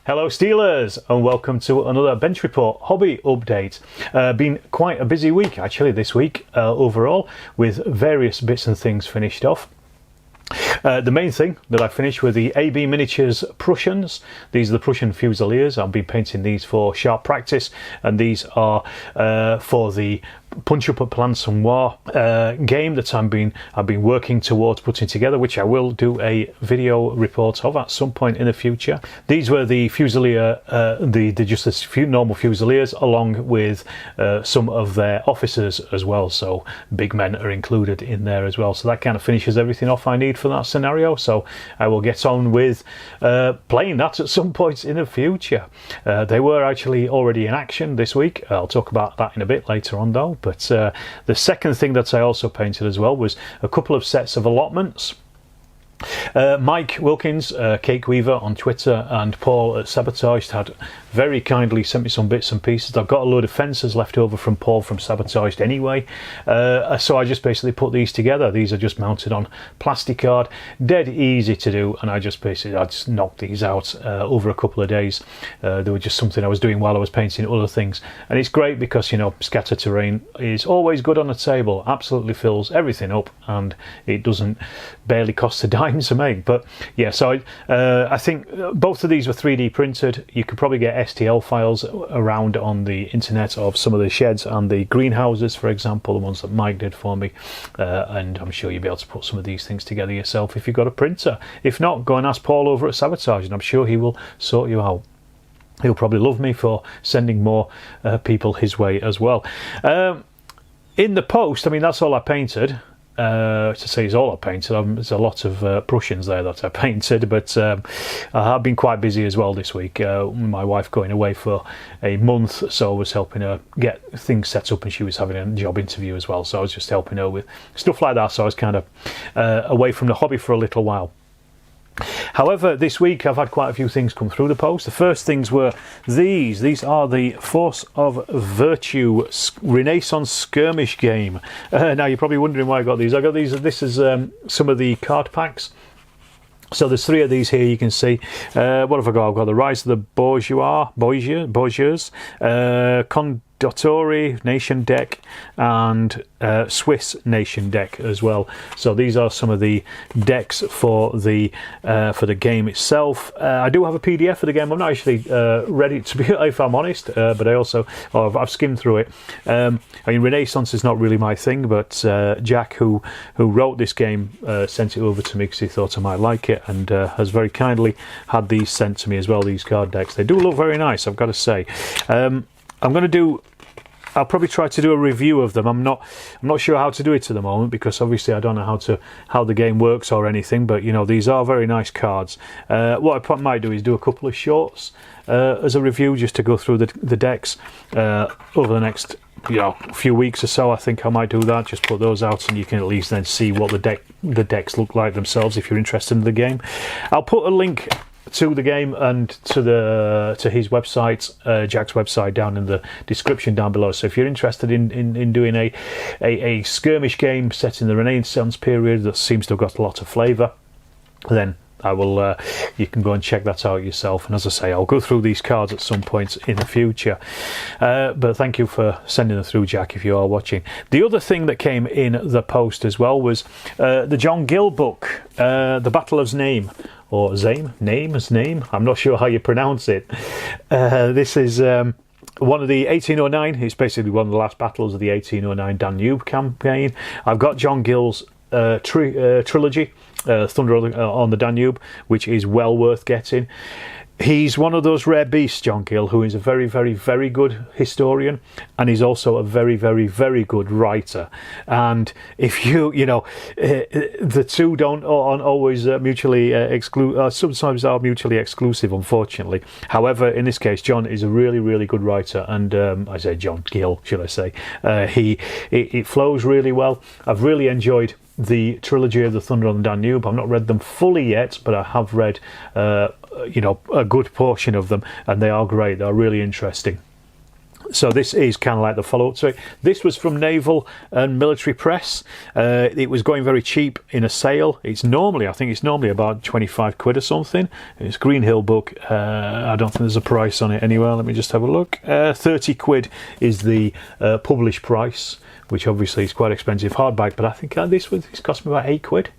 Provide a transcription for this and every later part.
Hello Steelers, and welcome to another Bench Report hobby update. Been quite a busy week actually this week overall, with various bits and things finished off. The main thing that I finished were the AB Miniatures Prussians. These are the Prussian Fusiliers. I've been painting these for sharp practice, and these are for the Punch Up at Plants and War game that I've been working towards putting together, which I will do a video report of at some point in the future. These were the Fusilier, just a few normal Fusiliers, along with some of their officers as well. So big men are included in there as well. So that kind of finishes everything off I need for that scenario. So I will get on with playing that at some point in the future. They were actually already in action this week. I'll talk about that in a bit later on though. But the second thing that I also painted as well was a couple of sets of allotments. Mike Wilkins, Cake Weaver on Twitter, and Paul at Sabotaged had very kindly sent me some bits and pieces. I've got a load of fences left over from Paul from Sabotaged anyway, so I just basically put these together. These are just mounted on plastic card, dead easy to do, and I just knocked these out over a couple of days. They were just something I was doing while I was painting other things, and it's great because, you know, scatter terrain is always good on the table. Absolutely fills everything up, and it doesn't barely cost a dime to make. But yeah, so I think both of these were 3D printed. You could probably get STL files around on the internet of some of the sheds and the greenhouses, for example, the ones that Mike did for me, and I'm sure you'll be able to put some of these things together yourself if you've got a printer. If not, go and ask Paul over at Sabotage, and I'm sure he will sort you out. He'll probably love me for sending more people his way as well. In the post, I mean, that's all I painted. To say is all I painted. There's a lot of Prussians there that I painted, but I have been quite busy as well this week. My wife going away for a month, so I was helping her get things set up, and she was having a job interview as well, so I was just helping her with stuff like that. So I was kind of away from the hobby for a little while. However, this week I've had quite a few things come through the post. The first things were these. These are the Force of Virtue Renaissance Skirmish game. Now you're probably wondering why I got these. I got these. This is some of the card packs. So there's three of these here. You can see. What have I got? I've got the Rise of the Borgias, Condottieri Nation deck, and Swiss Nation deck as well. So these are some of the decks for the game itself. I do have a PDF for the game. I'm not actually ready to be, if I'm honest, but I've skimmed through it. I mean, Renaissance is not really my thing, but Jack, who wrote this game, sent it over to me because he thought I might like it, and has very kindly had these sent to me as well. These card decks, they do look very nice, I've got to say. I'll probably try to do a review of them. I'm not sure how to do it at the moment, because obviously I don't know how the game works or anything. But you know, these are very nice cards. What I might do is do a couple of shorts as a review, just to go through the decks over the next few weeks or so. I think I might do that. Just put those out, and you can at least then see what the decks look like themselves if you're interested in the game. I'll put a link to the game and to his website, Jack's website, down in the description down below. So if you're interested in doing a skirmish game set in the Renaissance period that seems to have got a lot of flavour, then I will. You can go and check that out yourself. And as I say, I'll go through these cards at some point in the future. But thank you for sending them through, Jack, if you are watching. The other thing that came in the post as well was the John Gill book, The Battle of Zname. Or Zame? Name? I'm not sure how you pronounce it. This is one of the 1809. It's basically one of the last battles of the 1809 Danube campaign. I've got John Gill's trilogy, Thunder on the Danube, which is well worth getting. He's one of those rare beasts, John Gill, who is a very, very, very good historian, and he's also a very, very, very good writer. And if the two don't always mutually exclude. Sometimes are mutually exclusive, unfortunately. However, in this case, John is a really, really good writer, and I say John Gill, should I say? It flows really well. I've really enjoyed the trilogy of the Thunder on the Danube. I've not read them fully yet, but I have read a good portion of them, and they are great. They're really interesting. So this is kind of like the follow-up to it. This was from Naval and Military Press. It was going very cheap in a sale. I think it's normally about 25 quid or something. It's Green Hill book. I don't think there's a price on it anywhere. Let me just have a look. 30 quid is the published price, which obviously is quite expensive hardback, but I think this cost me about 8 quid.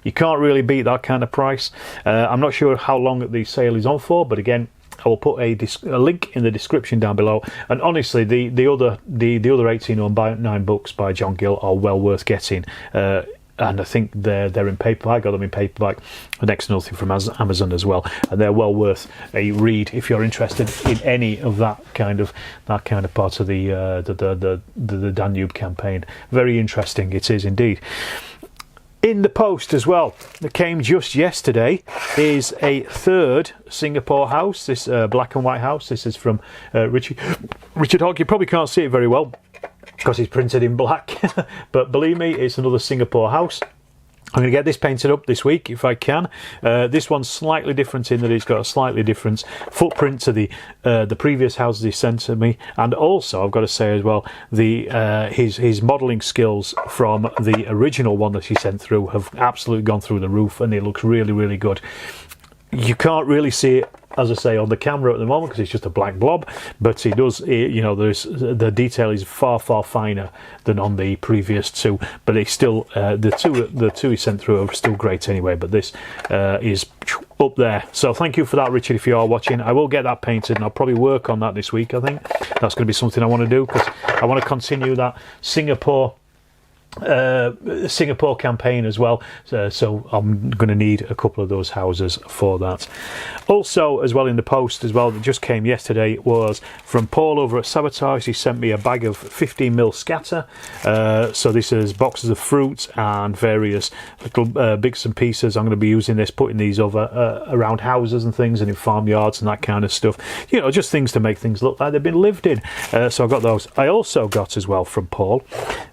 You can't really beat that kind of price. I'm not sure how long the sale is on for, but again, I will put a link in the description down below. And honestly, the other 1809 books by John Gill are well worth getting. And I think they're in paperback. I got them in paperback, next to nothing from Amazon as well, and they're well worth a read if you're interested in any of that kind of part of the Danube campaign. Very interesting, it is indeed. In the post as well, that came just yesterday, is a third Singapore house. This black and white house. This is from Richard Hogg. You probably can't see it very well because it's printed in black, but believe me, it's another Singapore house. I'm going to get this painted up this week if I can. This one's slightly different in that it's got a slightly different footprint to the previous houses he sent to me, and also I've got to say as well, his modelling skills from the original one that he sent through have absolutely gone through the roof, and it looks really, really good. You can't really see it, as I say, on the camera at the moment because it's just a black blob, but the detail is far, far finer than on the previous two, but it's still the two he sent through are still great anyway, but this is up there. So thank you for that, Richard, if you are watching. I will get that painted and I'll probably work on that this week. I think that's going to be something I want to do because I want to continue that Singapore campaign as well, so I'm going to need a couple of those houses for that. Also as well in the post as well that just came yesterday was from Paul over at Sabotage. He sent me a bag of 15mm scatter, so this is boxes of fruit and various little bits and pieces. I'm going to be using this, putting these over around houses and things and in farmyards and that kind of stuff, just things to make things look like they've been lived in. So I got those. I also got as well from Paul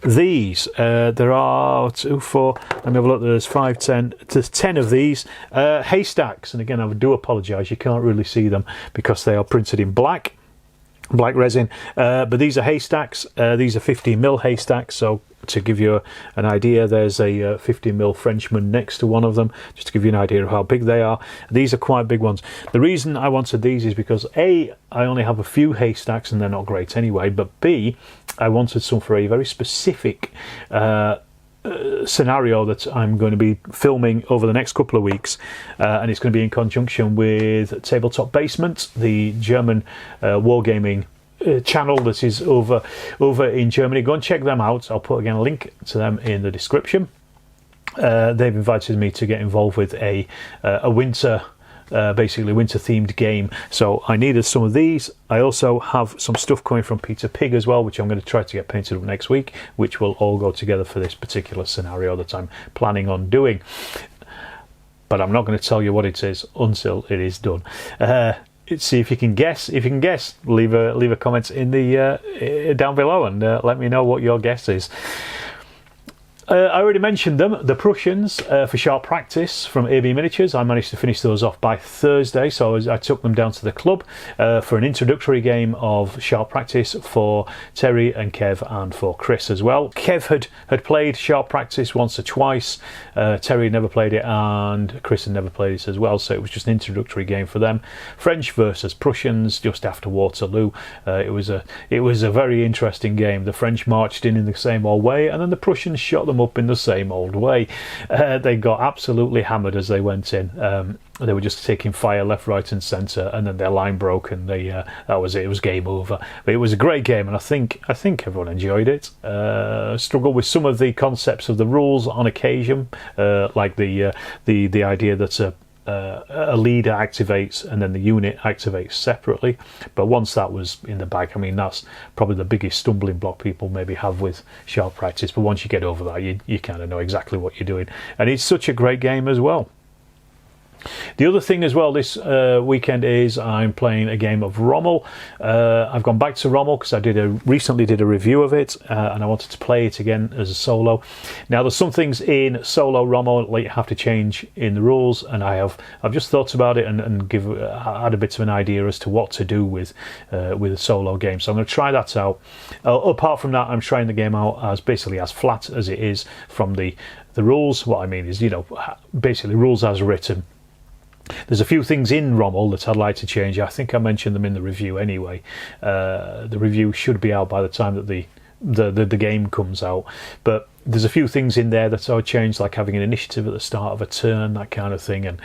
these. There are 2, 4, let me have a look, there's 5, 10, there's 10 of these haystacks, and again I do apologise, you can't really see them because they are printed in black resin, but these are haystacks. These are 15mm haystacks, so to give you an idea, there's a 15mm Frenchman next to one of them, just to give you an idea of how big they are. These are quite big ones. The reason I wanted these is because A, I only have a few haystacks and they're not great anyway, but B, I wanted some for a very specific scenario that I'm going to be filming over the next couple of weeks, and it's going to be in conjunction with Tabletop Basement, the German wargaming channel that is over in Germany. Go and check them out. I'll put again a link to them in the description. They've invited me to get involved with a winter basically winter themed game, so I needed some of these. I also have some stuff coming from Peter Pig as well, which I'm going to try to get painted up next week, which will all go together for this particular scenario that I'm planning on doing, but I'm not going to tell you what it is until it is done. See if you can guess. If you can guess, leave a comment in the down below and let me know what your guess is. I already mentioned them, the Prussians for sharp practice from AB Miniatures. I managed to finish those off by Thursday, so I took them down to the club for an introductory game of sharp practice for Terry and Kev and for Chris as well. Kev had played sharp practice once or twice, Terry never played it, and Chris had never played it as well, so it was just an introductory game for them. French versus Prussians just after Waterloo. It was a very interesting game. The French marched in the same old way, and then the Prussians shot them up in the same old way. They got absolutely hammered as they went in. They were just taking fire left, right and centre, and then their line broke and that was it. It was game over. But it was a great game, and I think everyone enjoyed it. Struggled with some of the concepts of the rules on occasion, like the idea that a leader activates and then the unit activates separately, but once that was in the bag, I mean, that's probably the biggest stumbling block people maybe have with sharp practice, but once you get over that, you kind of know exactly what you're doing, and it's such a great game as well. The other thing as well this weekend is I'm playing a game of Rommel. I've gone back to Rommel because I recently did a review of it, and I wanted to play it again as a solo. Now there's some things in solo Rommel that you have to change in the rules, and I've just thought about it and had a bit of an idea as to what to do with a solo game. So I'm going to try that out. Apart from that, I'm trying the game out as basically as flat as it is from the rules. What I mean is, basically rules as written. There's a few things in Rommel that I'd like to change. I think I mentioned them in the review anyway. The review should be out by the time that the game comes out, but there's a few things in there that I would change, like having an initiative at the start of a turn, that kind of thing, and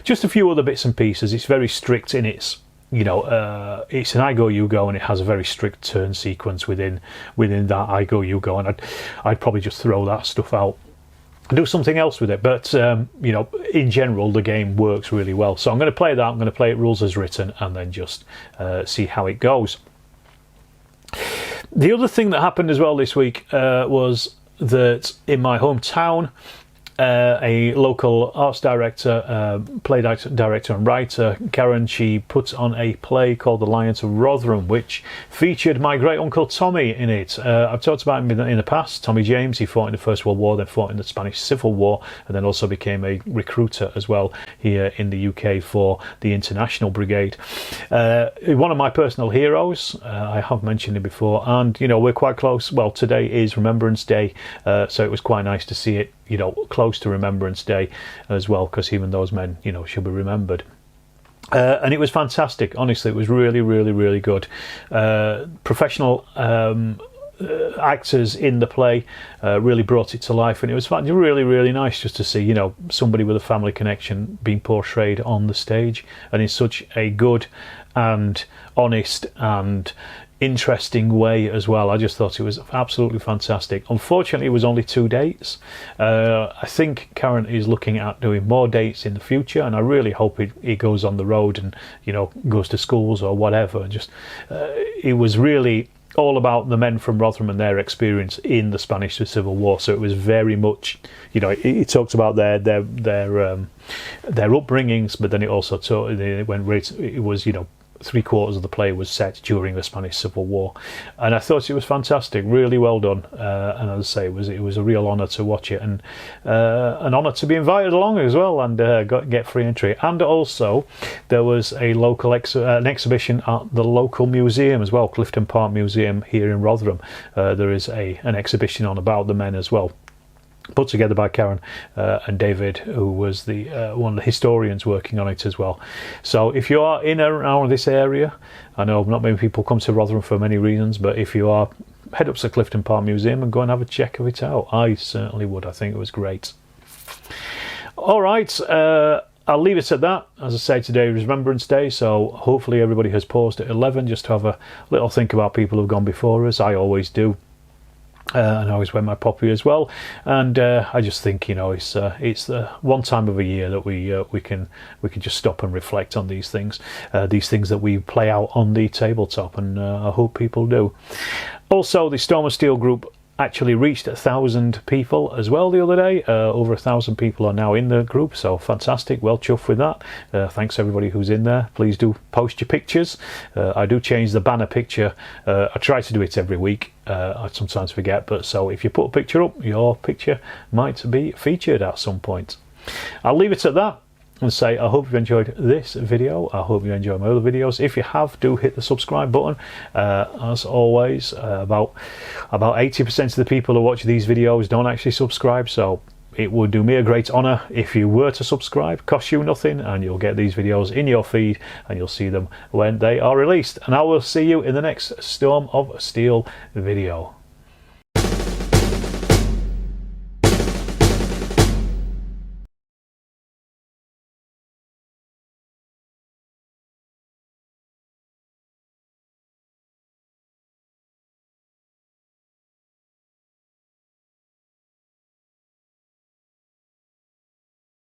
just a few other bits and pieces. It's very strict in its, it's an I go you go, and it has a very strict turn sequence within that I go you go, and I'd probably just throw that stuff out, do something else with it. But in general the game works really well, so I'm going to play that. I'm going to play it rules as written and then just see how it goes. The other thing that happened as well this week was that in my hometown, a local arts director, play director and writer, Karen, she put on a play called The Lions of Rotherham, which featured my great uncle Tommy in it. I've talked about him in the past. Tommy James, he fought in the First World War, then fought in the Spanish Civil War, and then also became a recruiter as well here in the UK for the International Brigade. One of my personal heroes. I have mentioned him before, and we're quite close. Well, today is Remembrance Day, so it was quite nice to see it close to Remembrance Day as well, because even those men should be remembered. And it was fantastic. Honestly, it was really, really, really good. Professional actors in the play really brought it to life, and it was really, really nice just to see somebody with a family connection being portrayed on the stage, and in such a good and honest and interesting way as well. I just thought it was absolutely fantastic. Unfortunately, it was only 2 dates. I think Karen is looking at doing more dates in the future, and I really hope it goes on the road and goes to schools or whatever. Just it was really all about the men from Rotherham and their experience in the Spanish Civil War. So it was very much, it talked about their upbringings, but then it also it was 3/4 of the play was set during the Spanish Civil War, and I thought it was fantastic, really well done. And as I say, it was a real honour to watch it, and an honour to be invited along as well, and get free entry. And also, there was a local an exhibition at the local museum as well, Clifton Park Museum here in Rotherham. There is an exhibition on about the men as well, put together by Karen and David, who was the one of the historians working on it as well. So if you are in and around this area, I know not many people come to Rotherham for many reasons, but if you are, head up to the Clifton Park Museum and go and have a check of it out. I certainly would. I think it was great. All right, I'll leave it at that. As I say, today is Remembrance Day, so hopefully everybody has paused at 11 just to have a little think about people who've gone before us. I always do. And I always wear my poppy as well, and I just think it's the one time of a year that we can just stop and reflect on these things that we play out on the tabletop, and I hope people do. Also, the Storm of Steel group actually reached 1,000 people as well the other day. Over 1,000 people are now in the group, so fantastic. Well chuffed with that. Thanks everybody who's in there. Please do post your pictures. I do change the banner picture. I try to do it every week. I sometimes forget, but so if you put a picture up, your picture might be featured at some point. I'll leave it at that and say I hope you've enjoyed this video. I hope you enjoy my other videos. If you have, do hit the subscribe button. As always, about 80% of the people who watch these videos don't actually subscribe, so it would do me a great honour if you were to subscribe. Costs you nothing, and you'll get these videos in your feed, and you'll see them when they are released. And I will see you in the next Storm of Steel video.